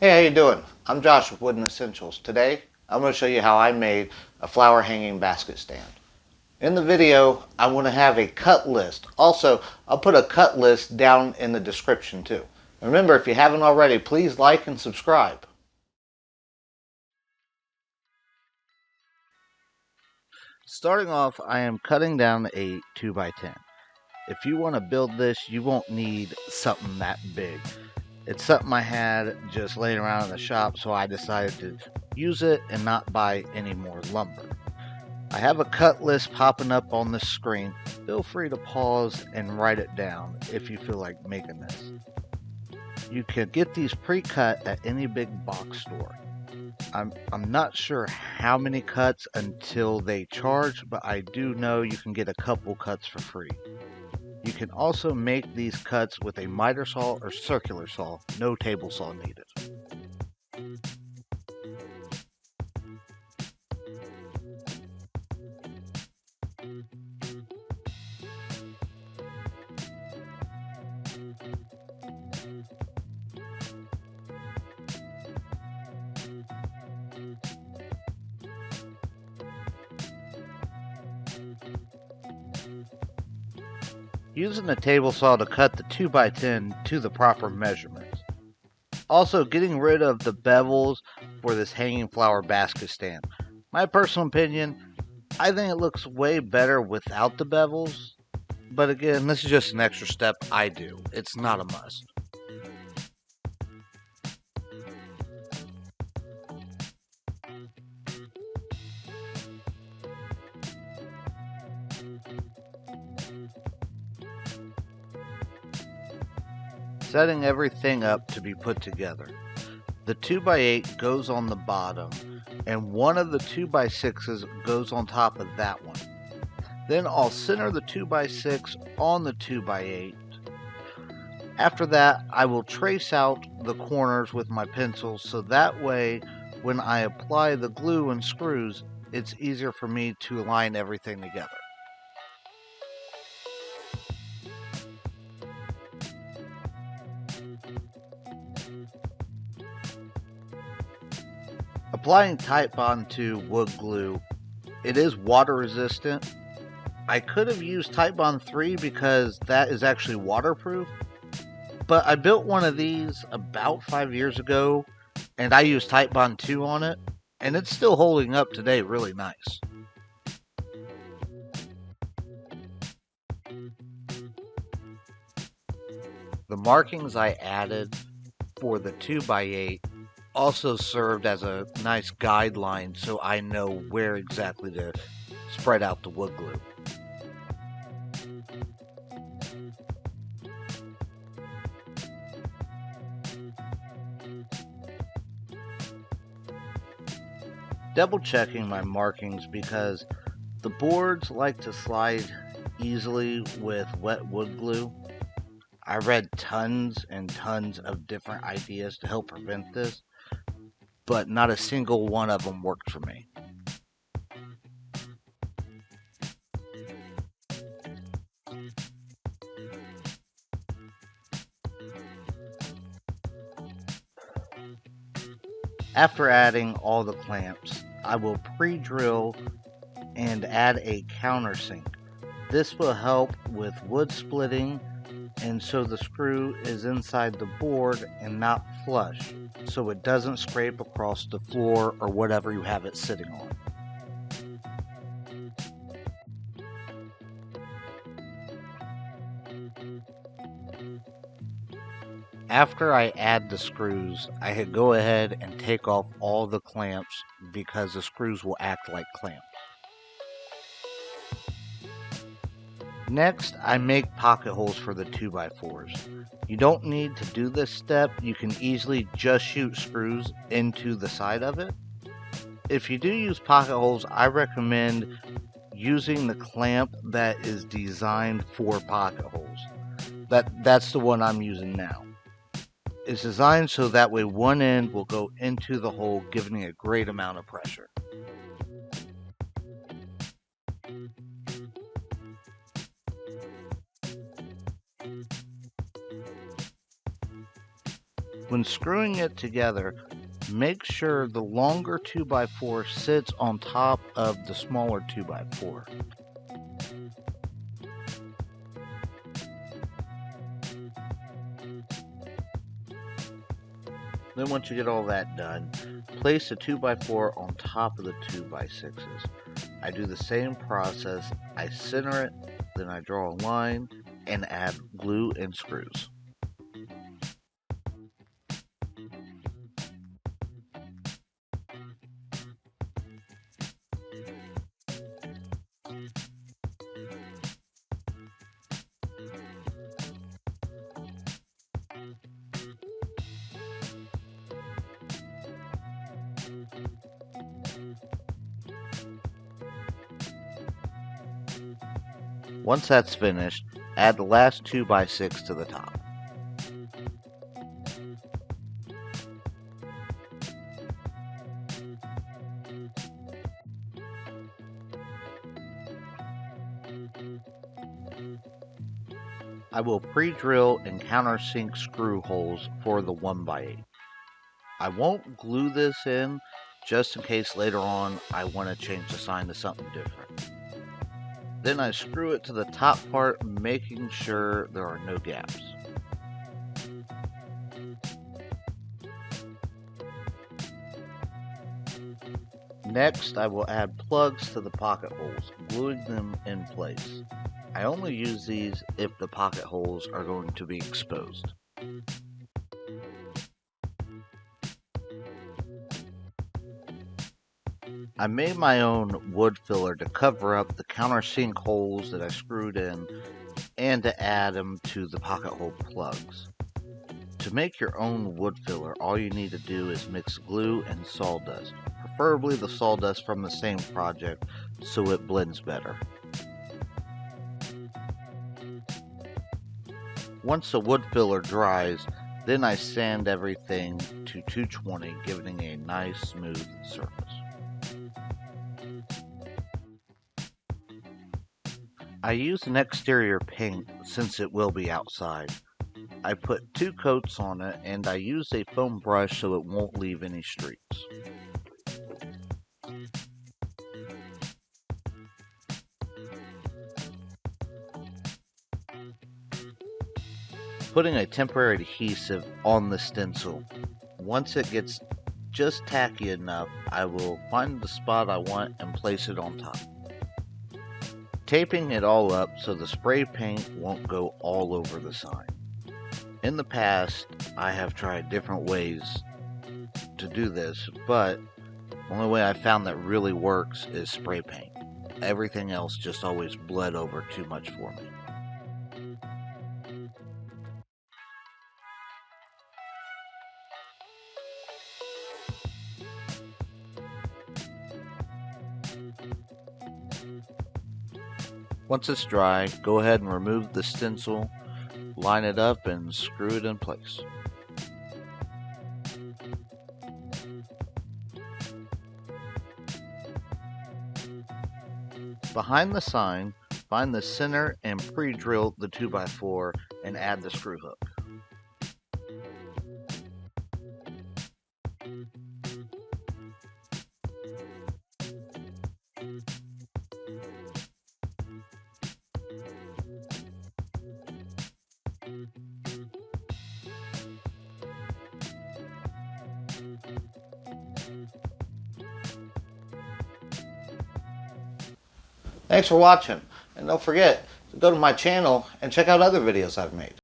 Hey, how you doing? I'm Josh with Wooden Essentials. Today, I'm going to show you how I made a flower hanging basket stand. In the video, I want to have a cut list. Also, I'll put a cut list down in the description too. Remember, if you haven't already, please like and subscribe. Starting off, I am cutting down a 2x10. If you want to build this, you won't need something that big. It's something I had just laying around in the shop, so I decided to use it and not buy any more lumber. I have a cut list popping up on the screen. Feel free to pause and write it down if you feel like making this. You can get these pre-cut at any big box store. I'm not sure how many cuts until they charge, but I do know you can get a couple cuts for free. You can also make these cuts with a miter saw or circular saw, no table saw needed. Using a table saw to cut the 2x10 to the proper measurements. Also, getting rid of the bevels for this hanging flower basket stand. My personal opinion, I think it looks way better without the bevels, but again, this is just an extra step I do. It's not a must. Setting everything up to be put together. The 2x8 goes on the bottom, and one of the 2x6s goes on top of that one. Then I'll center the 2x6 on the 2x8. After that, I will trace out the corners with my pencil so that way when I apply the glue and screws, it's easier for me to align everything together. Applying Titebond to wood glue, it is water resistant. I could have used Titebond 3 because that is actually waterproof, but I built one of these about 5 years ago and I used Titebond 2 on it, and it's still holding up today really nice. The markings I added for the 2x8 also served as a nice guideline so I know where exactly to spread out the wood glue. Double checking my markings because the boards like to slide easily with wet wood glue. I read tons and tons of different ideas to help prevent this, but not a single one of them worked for me. After adding all the clamps, I will pre-drill and add a countersink. This will help with wood splitting, and so the screw is inside the board and not flush, so it doesn't scrape across the floor or whatever you have it sitting on. After I add the screws, I could go ahead and take off all the clamps because the screws will act like clamps. Next, I make pocket holes for the 2x4s. You don't need to do this step, you can easily just shoot screws into the side of it. If you do use pocket holes, I recommend using the clamp that is designed for pocket holes. That's the one I'm using now. It's designed so that way one end will go into the hole, giving it a great amount of pressure. When screwing it together, make sure the longer 2x4 sits on top of the smaller 2x4. Then once you get all that done, place the 2x4 on top of the 2x6s. I do the same process. I center it, then I draw a line and add glue and screws. Once that's finished, add the last 2x6 to the top. I will pre-drill and countersink screw holes for the 1x8. I won't glue this in just in case later on I want to change the sign to something different. Then I screw it to the top part, making sure there are no gaps. Next, I will add plugs to the pocket holes, gluing them in place. I only use these if the pocket holes are going to be exposed. I made my own wood filler to cover up the countersink holes that I screwed in and to add them to the pocket hole plugs. To make your own wood filler, all you need to do is mix glue and sawdust, preferably the sawdust from the same project so it blends better. Once the wood filler dries, then I sand everything to 220, giving a nice smooth surface. I use an exterior paint since it will be outside. I put 2 coats on it and I use a foam brush so it won't leave any streaks. Putting a temporary adhesive on the stencil. Once it gets just tacky enough, I will find the spot I want and place it on top. Taping it all up so the spray paint won't go all over the sign. In the past, I have tried different ways to do this, but the only way I found that really works is spray paint. Everything else just always bled over too much for me. Once it's dry, go ahead and remove the stencil, line it up and screw it in place. Behind the sign, find the center and pre-drill the 2x4 and add the screw hook. Thanks for watching, and don't forget to go to my channel and check out other videos I've made.